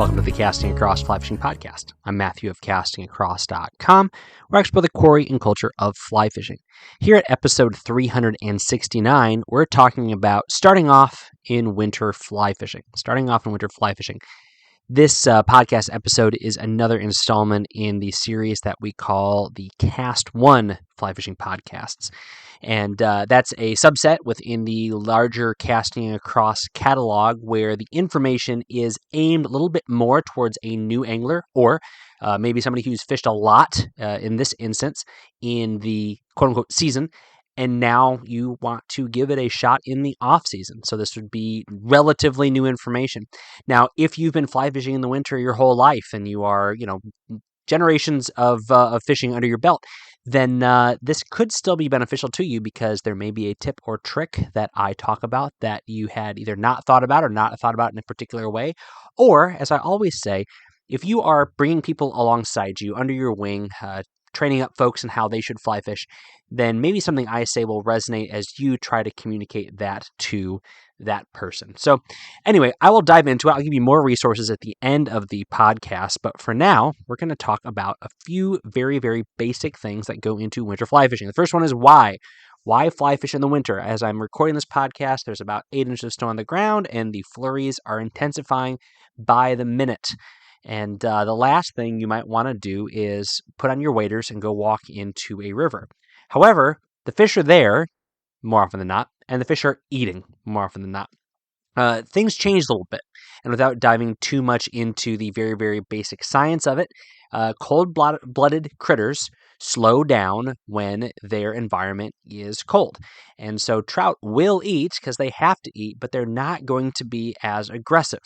Welcome to the Casting Across Fly Fishing Podcast. I'm Matthew of castingacross.com, where I explore the quarry and culture of fly fishing. Here at episode 369, we're talking about starting off in winter fly fishing. This podcast episode is another installment in the series that we call the Cast1 Fly Fishing Podcasts. And that's a subset within the larger Casting Across catalog where the information is aimed a little bit more towards a new angler or maybe somebody who's fished a lot in this instance in the quote-unquote season, and now you want to give it a shot in the off season. So this would be relatively new information. Now, if you've been fly fishing in the winter your whole life and you are, generations of fishing under your belt, then this could still be beneficial to you because there may be a tip or trick that I talk about that you had either not thought about or not thought about in a particular way. Or, as I always say, if you are bringing people alongside you under your wing, training up folks in how they should fly fish, then maybe something I say will resonate as you try to communicate that to that person. So anyway, I will dive into it. I'll give you more resources at the end of the podcast, but for now, we're going to talk about a few very, very basic things that go into winter fly fishing. The first one is why. Why fly fish in the winter? As I'm recording this podcast, there's about 8 inches of snow on the ground, and the flurries are intensifying by the minute. And the last thing you might want to do is put on your waders and go walk into a river. However, the fish are there more often than not, and the fish are eating more often than not. Things changed a little bit, and without diving too much into the very, very basic science of it, cold-blooded critters slow down when their environment is cold. And so trout will eat because they have to eat, but they're not going to be as aggressive.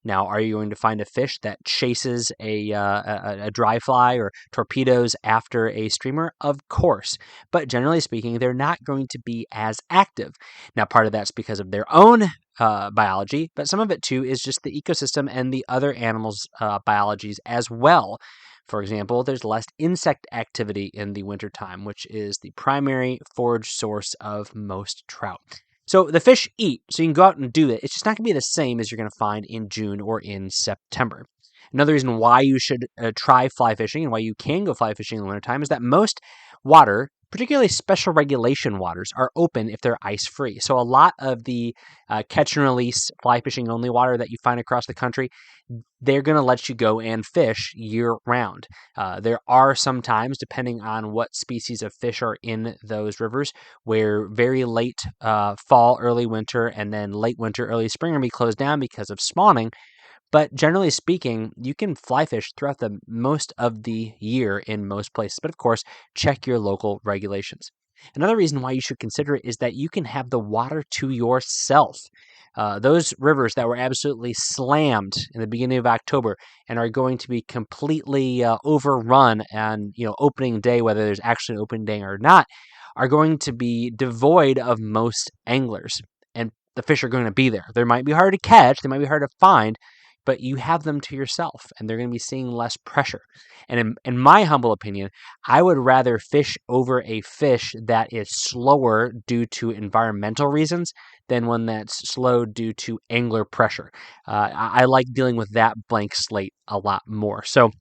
Now, are you going to find a fish that chases a dry fly or torpedoes after a streamer? Of course. But generally speaking, they're not going to be as active. Now, part of that's because of their own biology, but some of it too is just the ecosystem and the other animals' biologies as well. For example, there's less insect activity in the wintertime, which is the primary forage source of most trout. So the fish eat, so you can go out and do it. It's just not going to be the same as you're going to find in June or in September. Another reason why you should try fly fishing and why you can go fly fishing in the wintertime is that most water, particularly special regulation waters, are open if they're ice-free. So a lot of the catch and release fly fishing only water that you find across the country, they're going to let you go and fish year-round. There are some times, depending on what species of fish are in those rivers, where very late fall, early winter, and then late winter, early spring are going to be closed down because of spawning. But generally speaking, you can fly fish throughout the most of the year in most places. But of course, check your local regulations. Another reason why you should consider it is that you can have the water to yourself. Those rivers that were absolutely slammed in the beginning of October and are going to be completely overrun on opening day, whether there's actually an open day or not, are going to be devoid of most anglers. And the fish are going to be there. They might be hard to catch, they might be hard to find, but you have them to yourself, and they're going to be seeing less pressure. And in my humble opinion, I would rather fish over a fish that is slower due to environmental reasons than one that's slow due to angler pressure. I like dealing with that blank slate a lot more. So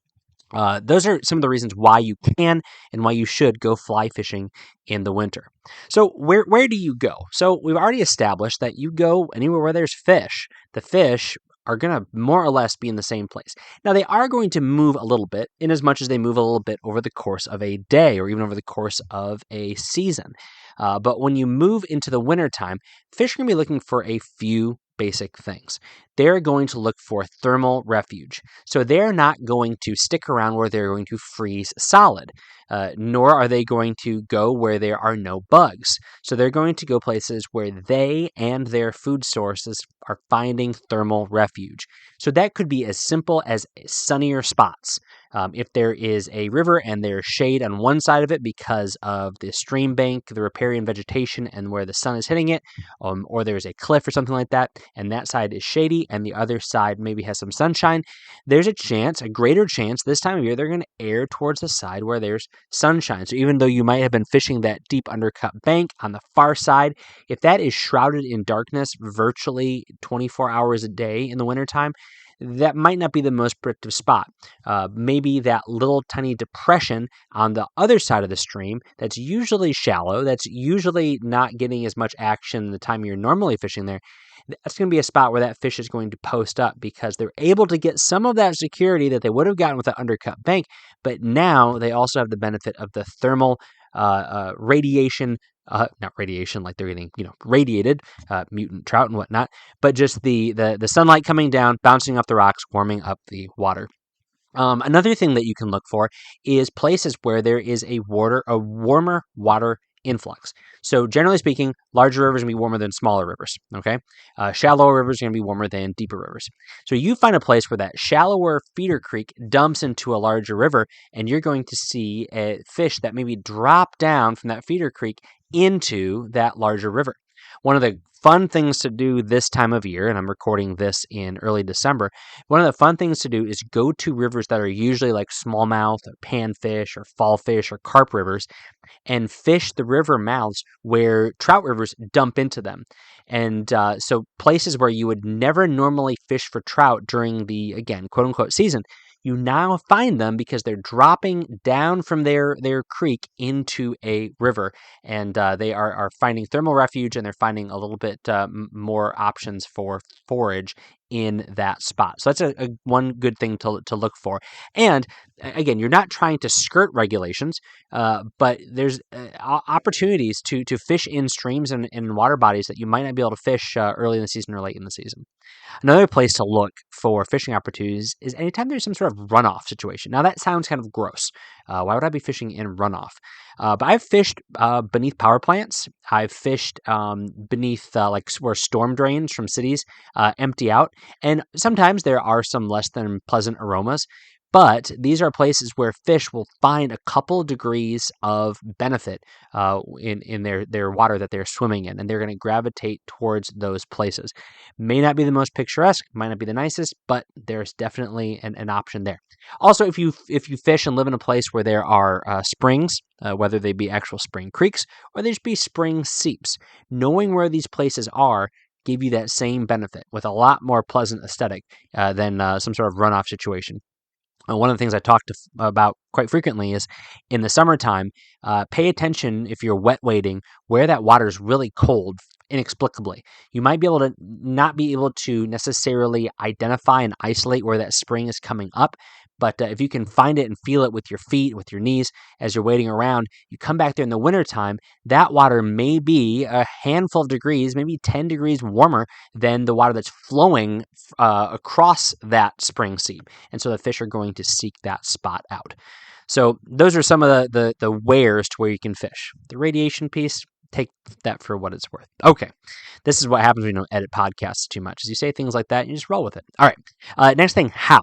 those are some of the reasons why you can and why you should go fly fishing in the winter. So where do you go? So we've already established that you go anywhere where there's fish. The fish are going to more or less be in the same place. Now, they are going to move a little bit in as much as they move a little bit over the course of a day or even over the course of a season. But when you move into the wintertime, fish are going to be looking for a few basic things. They're going to look for thermal refuge. So they're not going to stick around where they're going to freeze solid, nor are they going to go where there are no bugs. So they're going to go places where they and their food sources are finding thermal refuge. So that could be as simple as sunnier spots. If there is a river and there's shade on one side of it because of the stream bank, the riparian vegetation, and where the sun is hitting it, or there's a cliff or something like that, and that side is shady and the other side maybe has some sunshine, there's a greater chance this time of year they're going to err towards the side where there's sunshine. So even though you might have been fishing that deep undercut bank on the far side, if that is shrouded in darkness virtually 24 hours a day in the wintertime, that might not be the most productive spot. Maybe that little tiny depression on the other side of the stream that's usually shallow, that's usually not getting as much action the time you're normally fishing there. That's going to be a spot where that fish is going to post up because they're able to get some of that security that they would have gotten with the undercut bank, but now they also have the benefit of the thermal radiation, not radiation like they're getting, radiated, mutant trout and whatnot, but just the sunlight coming down, bouncing off the rocks, warming up the water. Another thing that you can look for is places where there is a warmer water influx. So generally speaking, larger rivers are going to be warmer than smaller rivers. Okay, shallower rivers are going to be warmer than deeper rivers. So you find a place where that shallower feeder creek dumps into a larger river, and you're going to see a fish that maybe drop down from that feeder creek into that larger river. One of the fun things to do this time of year, and I'm recording this in early December, one of the fun things to do is go to rivers that are usually like smallmouth or panfish or fall fish or carp rivers and fish the river mouths where trout rivers dump into them. And so places where you would never normally fish for trout during the, again, quote unquote season, you now find them because they're dropping down from their creek into a river, and they are finding thermal refuge, and they're finding a little bit more options for forage in that spot. So that's a one good thing to look for. And again, you're not trying to skirt regulations, but there's opportunities to fish in streams and water bodies that you might not be able to fish early in the season or late in the season. Another place to look for fishing opportunities is anytime there's some sort of runoff situation. Now, that sounds kind of gross. Why would I be fishing in runoff? But I've fished beneath power plants. I've fished beneath like where storm drains from cities empty out. And sometimes there are some less than pleasant aromas. But these are places where fish will find a couple degrees of benefit in their water that they're swimming in, and they're going to gravitate towards those places. May not be the most picturesque, might not be the nicest, but there's definitely an option there. Also, if you fish and live in a place where there are springs, whether they be actual spring creeks or they just be spring seeps, knowing where these places are give you that same benefit with a lot more pleasant aesthetic than some sort of runoff situation. One of the things I talk about quite frequently is in the summertime, pay attention if you're wet wading where that water is really cold inexplicably. You might be able to not be able to necessarily identify and isolate where that spring is coming up, but if you can find it and feel it with your feet, with your knees as you're wading around, you come back there in the wintertime, that water may be a handful of degrees, maybe 10 degrees warmer than the water that's flowing across that spring seep. And so the fish are going to seek that spot out. So those are some of the wheres to where you can fish. The radiation piece, take that for what it's worth. Okay, this is what happens when you don't edit podcasts too much. Is you say things like that and you just roll with it. All right, next thing, how?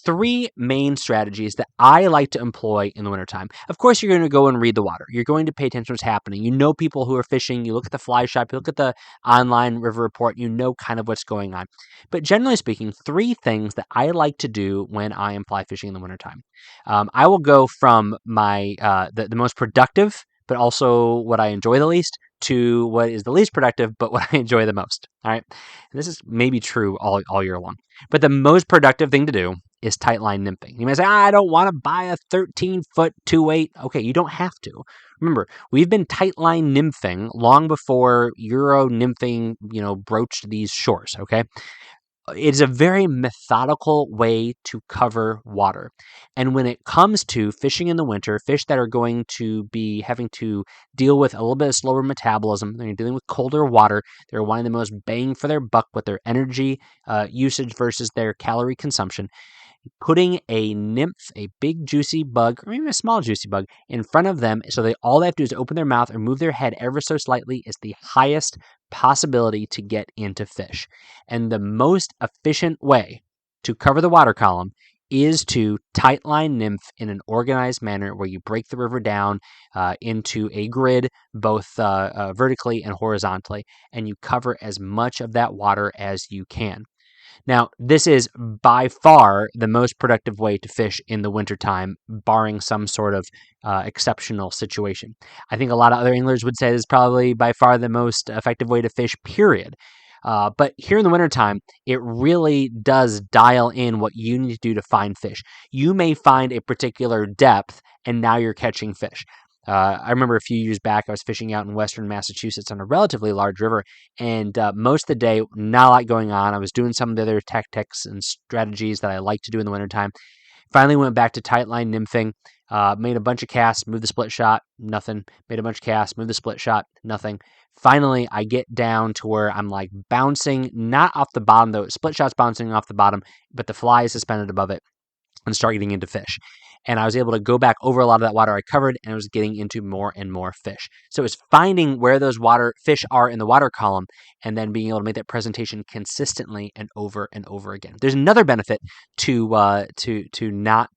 Three main strategies that I like to employ in the wintertime. Of course, you're going to go and read the water. You're going to pay attention to what's happening. You know people who are fishing. You look at the fly shop. You look at the online river report. You know kind of what's going on. But generally speaking, three things that I like to do when I am fly fishing in the wintertime. I will go from my the most productive, but also what I enjoy the least, to what is the least productive, but what I enjoy the most. All right. And this is maybe true all year long. But the most productive thing to do is tight line nymphing. You may say, I don't want to buy a 13-foot 2-8. Okay, you don't have to. Remember, we've been tight line nymphing long before Euro nymphing, broached these shores, okay? It is a very methodical way to cover water. And when it comes to fishing in the winter, fish that are going to be having to deal with a little bit of slower metabolism, they're dealing with colder water, they're wanting the most bang for their buck with their energy usage versus their calorie consumption. Putting a nymph, a big juicy bug, or even a small juicy bug, in front of them so all they have to do is open their mouth or move their head ever so slightly is the highest possibility to get into fish. And the most efficient way to cover the water column is to tight line nymph in an organized manner where you break the river down into a grid, both vertically and horizontally, and you cover as much of that water as you can. Now, this is by far the most productive way to fish in the wintertime, barring some sort of exceptional situation. I think a lot of other anglers would say this is probably by far the most effective way to fish, period. But here in the wintertime, it really does dial in what you need to do to find fish. You may find a particular depth, and now you're catching fish. I remember a few years back, I was fishing out in western Massachusetts on a relatively large river, and most of the day, not a lot going on. I was doing some of the other tactics and strategies that I like to do in the wintertime. Finally went back to tight line nymphing, made a bunch of casts, moved the split shot, nothing. Made a bunch of casts, moved the split shot, nothing. Finally, I get down to where I'm like bouncing, not off the bottom though. Split shot's bouncing off the bottom, but the fly is suspended above it and start getting into fish. And I was able to go back over a lot of that water I covered, and I was getting into more and more fish. So it's finding where those water fish are in the water column, and then being able to make that presentation consistently and over again. There's another benefit to not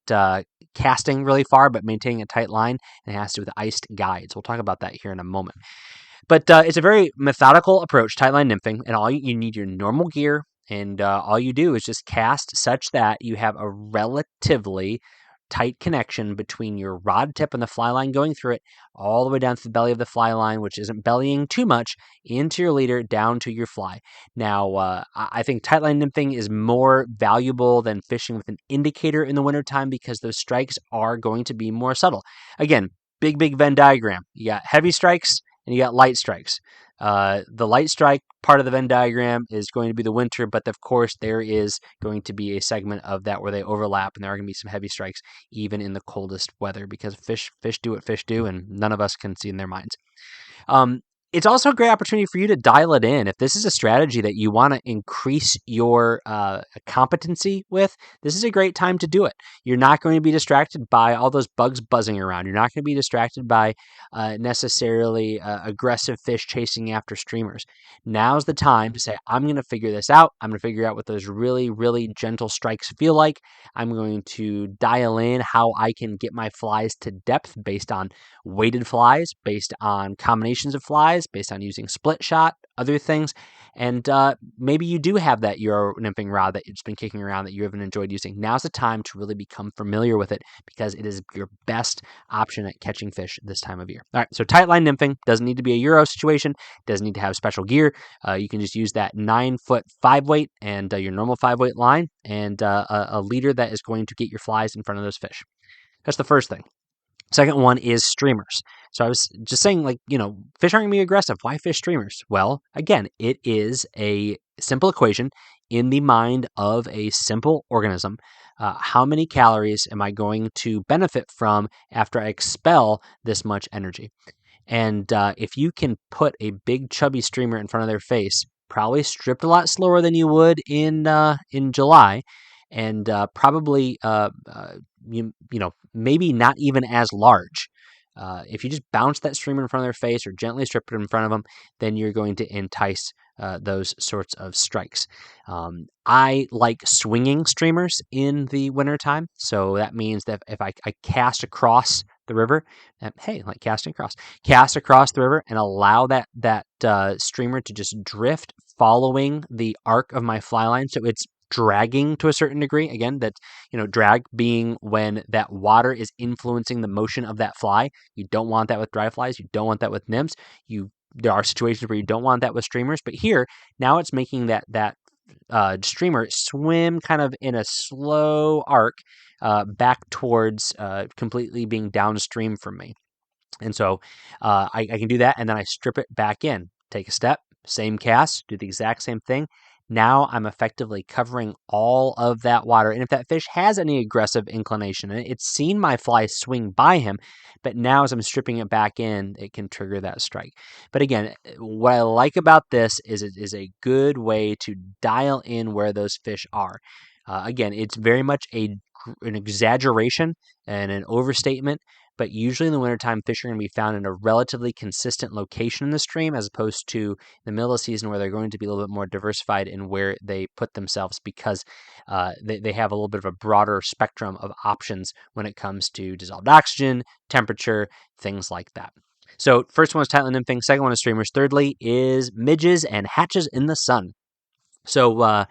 casting really far, but maintaining a tight line, and it has to do with iced guides. We'll talk about that here in a moment. But it's a very methodical approach, tight line nymphing, and all you need your normal gear, and all you do is just cast such that you have a relatively tight connection between your rod tip and the fly line going through it, all the way down to the belly of the fly line, which isn't bellying too much, into your leader, down to your fly. Now, I think tight line nymphing is more valuable than fishing with an indicator in the wintertime because those strikes are going to be more subtle. Again, big Venn diagram. You got heavy strikes and you got light strikes. The light strike part of the Venn diagram is going to be the winter, but of course there is going to be a segment of that where they overlap, and there are going to be some heavy strikes even in the coldest weather because fish do what fish do, and none of us can see in their minds. It's also a great opportunity for you to dial it in. If this is a strategy that you want to increase your competency with, this is a great time to do it. You're not going to be distracted by all those bugs buzzing around. You're not going to be distracted by necessarily aggressive fish chasing after streamers. Now's the time to say, I'm going to figure this out. I'm going to figure out what those really gentle strikes feel like. I'm going to dial in how I can get my flies to depth based on weighted flies, based on combinations of flies, based on using split shot, other things. And maybe you do have that Euro nymphing rod that you've been kicking around that you haven't enjoyed using. Now's the time to really become familiar with it because it is your best option at catching fish this time of year. All right, so tight line nymphing doesn't need to be a Euro situation, doesn't need to have special gear. You can just use that 9-foot 5-weight and your normal 5-weight line and a leader that is going to get your flies in front of those fish. That's the first thing. Second one is streamers. So I was just saying, fish aren't going to be aggressive. Why fish streamers? Well, again, it is a simple equation in the mind of a simple organism. How many calories am I going to benefit from after I expel this much energy? And if you can put a big chubby streamer in front of their face, probably stripped a lot slower than you would in July, and probably maybe not even as large. If you just bounce that streamer in front of their face or gently strip it in front of them, then you're going to entice those sorts of strikes. I like swinging streamers in the wintertime. So that means that if I cast across the river, like casting across, cast across the river and allow that streamer to just drift following the arc of my fly line. So it's dragging to a certain degree. Again, that drag being when that water is influencing the motion of that fly. You don't want that with dry flies. You don't want that with nymphs. There are situations where you don't want that with streamers, but here now it's making that streamer swim kind of in a slow arc back towards completely being downstream from me. And so I can do that, and then I strip it back in. Take a step, same cast, do the exact same thing. Now I'm effectively covering all of that water. And if that fish has any aggressive inclination, and it's seen my fly swing by him, but now as I'm stripping it back in, it can trigger that strike. But again, what I like about this is it is a good way to dial in where those fish are. Again, it's very much an exaggeration and an overstatement, but usually in the wintertime, fish are going to be found in a relatively consistent location in the stream as opposed to the middle of the season where they're going to be a little bit more diversified in where they put themselves because they have a little bit of a broader spectrum of options when it comes to dissolved oxygen, temperature, things like that. So first one is tight line nymphing, second one is streamers, thirdly is midges and hatches in the sun. So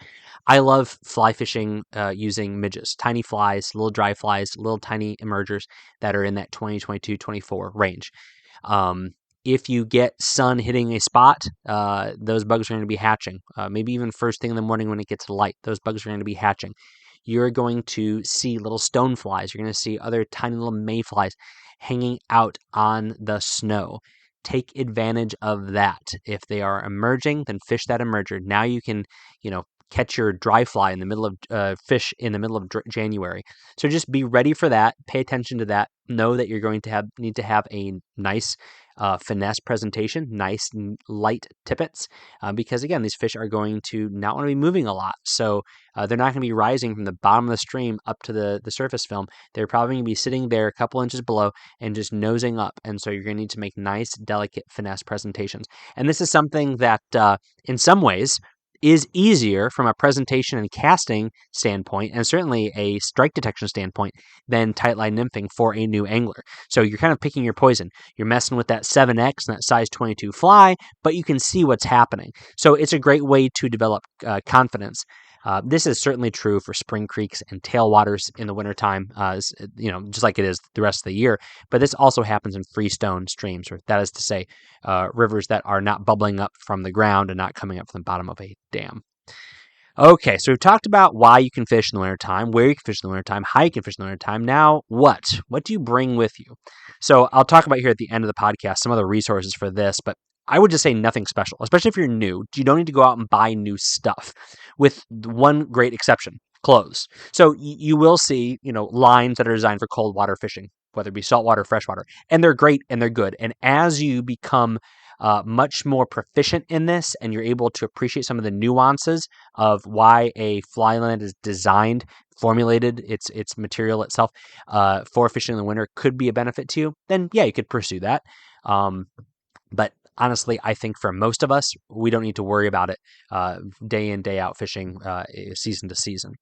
I love fly fishing using midges, tiny flies, little dry flies, little tiny emergers that are in that 20, 22, 24 range. if you get sun hitting a spot, those bugs are going to be hatching. Maybe even first thing in the morning when it gets light, those bugs are going to be hatching. You're going to see little stone flies. You're going to see other tiny little mayflies hanging out on the snow. Take advantage of that. If they are emerging, then fish that emerger. Now you can, catch your dry fly in the middle of fish in the middle of January. So just be ready for that. Pay attention to that. Know that you're going to need to have a nice finesse presentation, nice light tippets, because again, these fish are going to not want to be moving a lot. So they're not going to be rising from the bottom of the stream up to the surface film. They're probably going to be sitting there a couple inches below and just nosing up. And so you're going to need to make nice, delicate finesse presentations. And this is something that in some ways is easier from a presentation and casting standpoint, and certainly a strike detection standpoint, than tightline nymphing for a new angler. So you're kind of picking your poison. You're messing with that 7X and that size 22 fly, but you can see what's happening. So it's a great way to develop confidence. This is certainly true for spring creeks and tailwaters in the wintertime, just like it is the rest of the year. But this also happens in freestone streams, or that is to say, rivers that are not bubbling up from the ground and not coming up from the bottom of a dam. Okay, so we've talked about why you can fish in the wintertime, where you can fish in the wintertime, how you can fish in the wintertime. Now, what? What do you bring with you? So I'll talk about here at the end of the podcast some other resources for this, but I would just say nothing special, especially if you're new. You don't need to go out and buy new stuff, with one great exception: clothes. So you will see, lines that are designed for cold water fishing, whether it be saltwater or freshwater, and they're great and they're good. And as you become much more proficient in this, and you're able to appreciate some of the nuances of why a fly line is designed, formulated, its material itself for fishing in the winter could be a benefit to you, then yeah, you could pursue that. But honestly, I think for most of us, we don't need to worry about it day in, day out fishing season to season.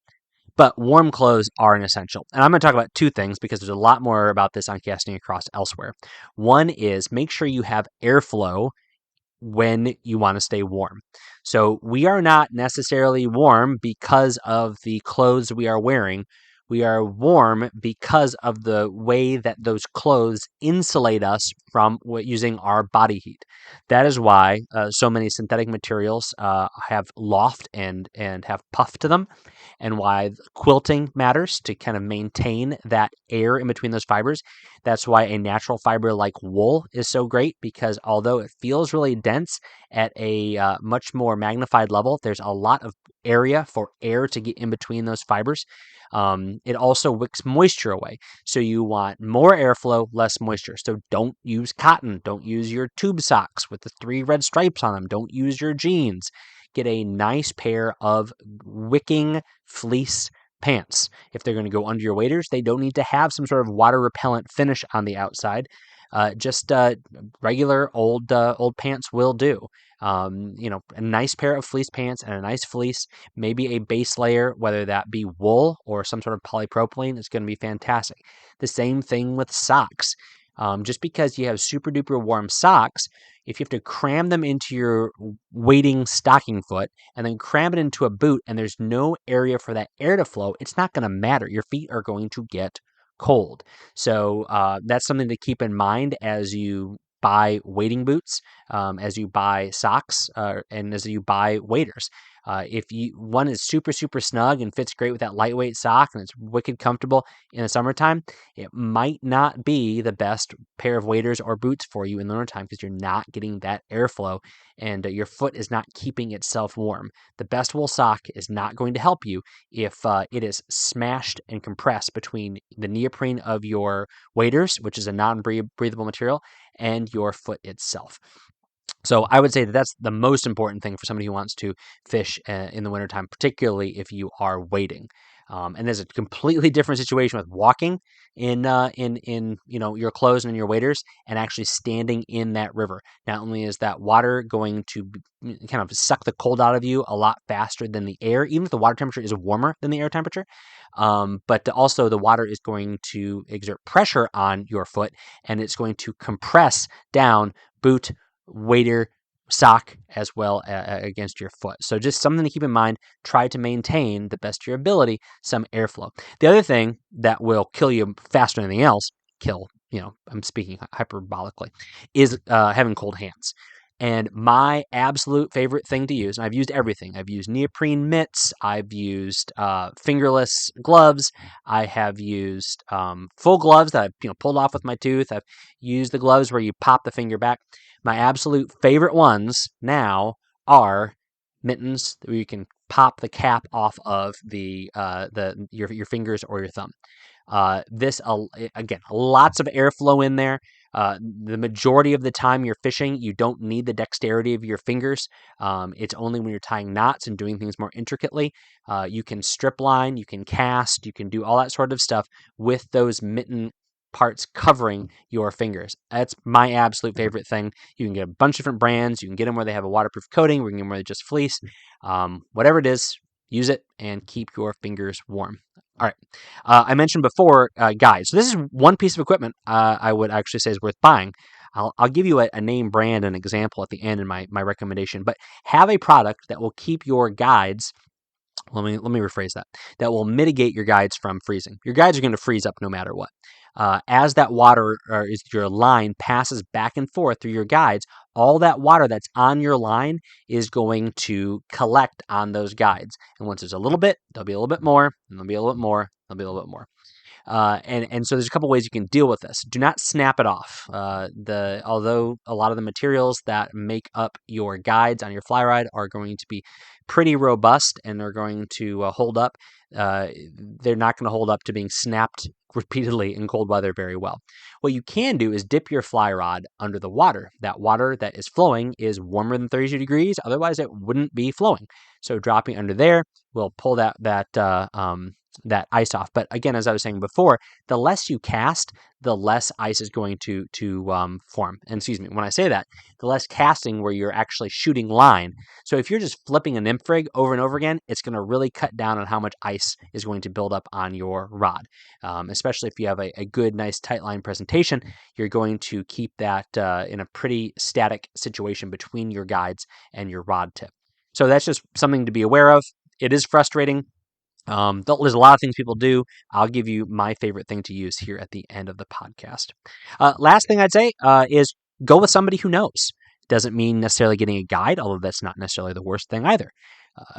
But warm clothes are an essential. And I'm going to talk about two things because there's a lot more about this on Casting Across elsewhere. One is make sure you have airflow when you want to stay warm. So we are not necessarily warm because of the clothes we are wearing. We are warm because of the way that those clothes insulate us from using our body heat. That is why so many synthetic materials have loft and have puff to them, and why quilting matters to kind of maintain that air in between those fibers. That's why a natural fiber like wool is so great, because although it feels really dense at a much more magnified level, there's a lot of area for air to get in between those fibers. It also wicks moisture away. So you want more airflow, less moisture. So don't use cotton. Don't use your tube socks with the 3 red stripes on them. Don't use your jeans. Get a nice pair of wicking fleece pants. If they're going to go under your waders, they don't need to have some sort of water repellent finish on the outside. Just regular old pants will do. A nice pair of fleece pants and a nice fleece, maybe a base layer, whether that be wool or some sort of polypropylene, is going to be fantastic. The same thing with socks. Just because you have super duper warm socks, if you have to cram them into your wading stocking foot and then cram it into a boot and there's no area for that air to flow, it's not going to matter. Your feet are going to get cold. So that's something to keep in mind as you buy wading boots, as you buy socks, and as you buy waders. If one is super, super snug and fits great with that lightweight sock and it's wicked comfortable in the summertime, it might not be the best pair of waders or boots for you in the wintertime because you're not getting that airflow and your foot is not keeping itself warm. The best wool sock is not going to help you if it is smashed and compressed between the neoprene of your waders, which is a non-breathable material, and your foot itself. So I would say that that's the most important thing for somebody who wants to fish in the wintertime, particularly if you are wading. And there's a completely different situation with walking in your clothes and in your waders and actually standing in that river. Not only is that water going to kind of suck the cold out of you a lot faster than the air, even if the water temperature is warmer than the air temperature, but also the water is going to exert pressure on your foot and it's going to compress down boot, wader, sock as well against your foot. So just something to keep in mind. Try to maintain the best of your ability some airflow. The other thing that will kill you faster than anything else kill, I'm speaking hyperbolically, is having cold hands. And my absolute favorite thing to use, and I've used everything. I've used neoprene mitts. I've used fingerless gloves. I have used full gloves that I've pulled off with my tooth. I've used the gloves where you pop the finger back. My absolute favorite ones now are mittens where you can pop the cap off of your fingers or your thumb. This again, lots of airflow in there. The majority of the time you're fishing, you don't need the dexterity of your fingers. It's only when you're tying knots and doing things more intricately. You can strip line, you can cast, you can do all that sort of stuff with those mitten parts covering your fingers. That's my absolute favorite thing. You can get a bunch of different brands. You can get them where they have a waterproof coating. We can get them where they just fleece. Whatever it is, use it and keep your fingers warm. All right. I mentioned before guides. So this is one piece of equipment I would actually say is worth buying. I'll give you a name brand and example at the end in my recommendation, but have a product that will keep your guides. Let me rephrase that. That will mitigate your guides from freezing. Your guides are going to freeze up no matter what. As that water or as your line passes back and forth through your guides, all that water that's on your line is going to collect on those guides. And once there's a little bit, there'll be a little bit more, and there'll be a little bit more, there'll be a little bit more. And so there's a couple ways you can deal with this. Do not snap it off. Although a lot of the materials that make up your guides on your fly rod are going to be pretty robust and are going to hold up, they're not going to hold up to being snapped repeatedly in cold weather very well. What you can do is dip your fly rod under the water. That water that is flowing is warmer than 32 degrees. Otherwise, it wouldn't be flowing. So dropping under there will pull that ice off. But again, as I was saying before, the less you cast, the less ice is going to form. And excuse me, when I say that, the less casting where you're actually shooting line. So if you're just flipping a nymph rig over and over again, it's going to really cut down on how much ice is going to build up on your rod. Especially if you have a good, nice tight line presentation, you're going to keep that in a pretty static situation between your guides and your rod tip. So that's just something to be aware of. It is frustrating. There's a lot of things people do. I'll give you my favorite thing to use here at the end of the podcast. Last thing I'd say is go with somebody who knows. Doesn't mean necessarily getting a guide, although that's not necessarily the worst thing either.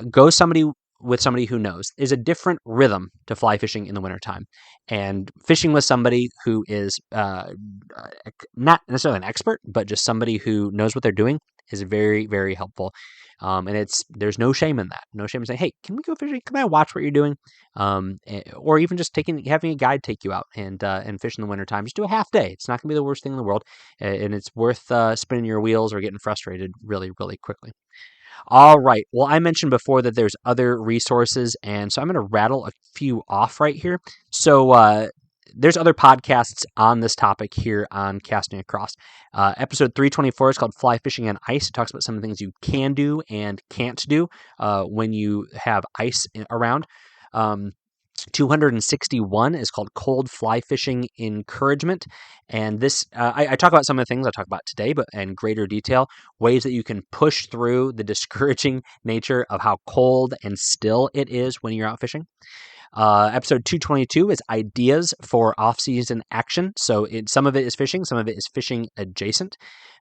Go with somebody who knows. There's a different rhythm to fly fishing in the wintertime. And fishing with somebody who is not necessarily an expert, but just somebody who knows what they're doing is very, very helpful. And there's no shame in that. No shame in saying, "Hey, can we go fishing? Come out, watch what you're doing," or even just having a guide take you out and fish in the wintertime. Just do a half day. It's not going to be the worst thing in the world, and it's worth spinning your wheels or getting frustrated really, really quickly. All right. Well, I mentioned before that there's other resources, and so I'm going to rattle a few off right here. So there's other podcasts on this topic here on Casting Across. Episode 324 is called Fly Fishing on Ice. It talks about some of the things you can do and can't do when you have ice around. 261 is called Cold Fly Fishing Encouragement. And this, I talk about some of the things I talk about today, but in greater detail, ways that you can push through the discouraging nature of how cold and still it is when you're out fishing. Episode 222 is ideas for off-season action. So some of it is fishing, some of it is fishing adjacent.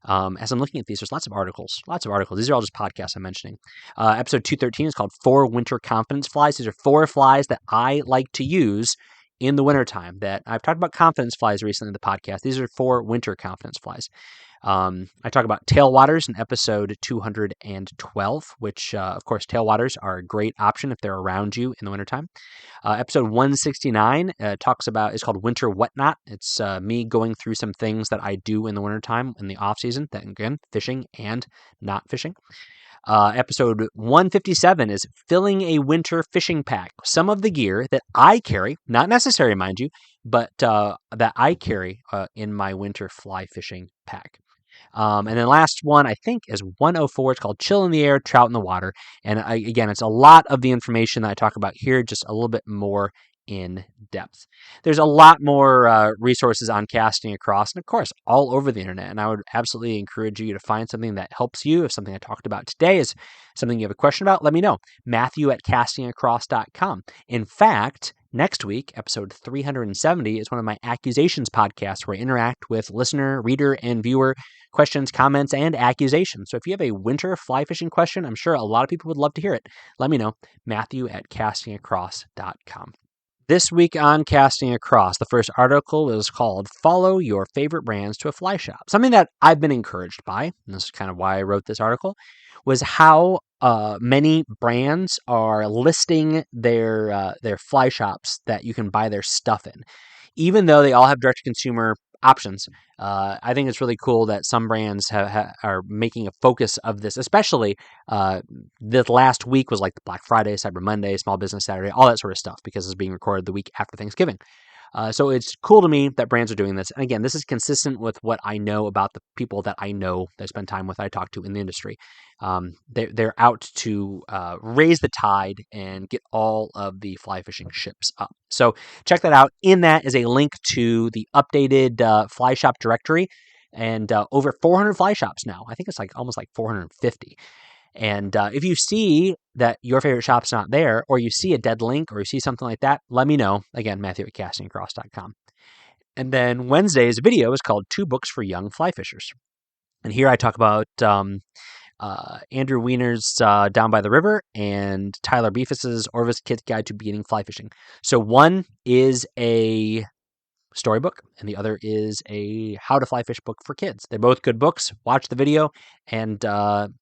As I'm looking at these, there's lots of articles. These are all just podcasts I'm mentioning. Episode 213 is called 4 Winter Confidence Flies. These are 4 flies that I like to use in the wintertime. That I've talked about confidence flies recently in the podcast. These are 4 winter confidence flies. I talk about tailwaters in episode 212, which, of course, tailwaters are a great option if they're around you in the wintertime. Episode 169 is called Winter Whatnot. It's me going through some things that I do in the wintertime in the off season, that again, fishing and not fishing. Episode 157 is filling a winter fishing pack. Some of the gear that I carry, not necessary, mind you, but that I carry in my winter fly fishing pack. And then last one, I think, is 104. It's called Chill in the Air, Trout in the Water. And again, it's a lot of the information that I talk about here, just a little bit more in depth. There's a lot more resources on Casting Across, and of course, all over the internet. And I would absolutely encourage you to find something that helps you. If something I talked about today is something you have a question about, let me know. Matthew at castingacross.com. In fact, Next week, episode 370, is one of my accusations podcasts where I interact with listener, reader, and viewer questions, comments, and accusations. So if you have a winter fly fishing question, I'm sure a lot of people would love to hear it. Let me know. Matthew@castingacross.com. This week on Casting Across, the first article is called Follow Your Favorite Brands to a Fly Shop. Something that I've been encouraged by, and this is kind of why I wrote this article, was how many brands are listing their fly shops that you can buy their stuff in. Even though they all have direct-to-consumer options, I think it's really cool that some brands are making a focus of this, especially the last week was like the Black Friday, Cyber Monday, Small Business Saturday, all that sort of stuff, because it's being recorded the week after Thanksgiving. So it's cool to me that brands are doing this. And again, this is consistent with what I know about the people that I know, that I spend time with, I talk to in the industry. They're out to raise the tide and get all of the fly fishing ships up. So check that out. In that is a link to the updated fly shop directory, and over 400 fly shops now. I think it's like almost like 450. And if you see that your favorite shop's not there, or you see a dead link, or you see something like that, let me know. Again, Matthew@castingacross.com. And then Wednesday's video is called 2 Books for Young Fly Fishers. And here I talk about Andrew Weiner's Down by the River and Tyler Beefus's Orvis Kid's Guide to Beginning Fly Fishing. So one is a storybook, and the other is a how to fly fish book for kids. They're both good books. Watch the video and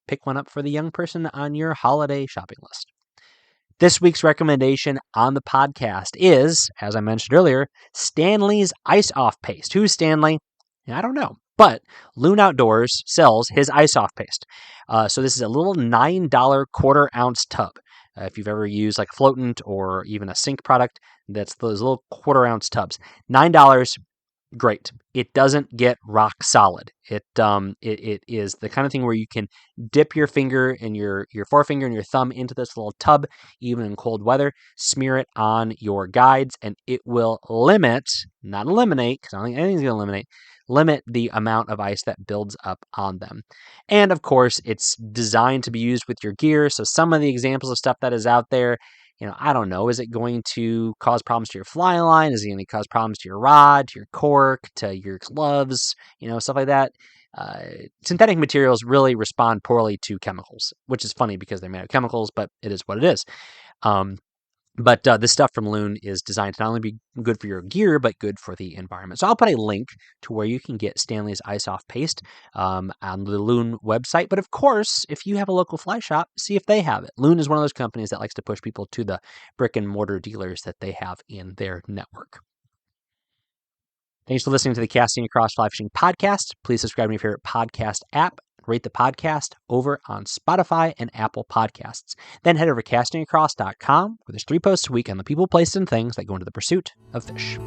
pick one up for the young person on your holiday shopping list. This week's recommendation on the podcast is, as I mentioned earlier, Stanley's Ice Off Paste. Who's Stanley? I don't know, but Loon Outdoors sells his Ice Off Paste. So this is a little $9 quarter-ounce tub. If you've ever used like a floatant or even a sink product, that's those little quarter-ounce tubs. $9, great. It doesn't get rock solid. It is the kind of thing where you can dip your finger and your forefinger and your thumb into this little tub, even in cold weather, smear it on your guides, and it will limit, not eliminate, because I don't think anything's going to eliminate, limit the amount of ice that builds up on them. And of course, it's designed to be used with your gear. So some of the examples of stuff that is out there, I don't know, is it going to cause problems to your fly line? Is it going to cause problems to your rod, to your cork, to your gloves, stuff like that? Synthetic materials really respond poorly to chemicals, which is funny because they're made of chemicals, but it is what it is. But this stuff from Loon is designed to not only be good for your gear, but good for the environment. So I'll put a link to where you can get Stanley's Ice Off Paste on the Loon website. But of course, if you have a local fly shop, see if they have it. Loon is one of those companies that likes to push people to the brick and mortar dealers that they have in their network. Thanks for listening to the Casting Across Fly Fishing podcast. Please subscribe to your favorite podcast app. Rate the podcast over on Spotify and Apple Podcasts. Then head over to castingacross.com, where there's 3 posts a week on the people, places, and things that go into the pursuit of fish.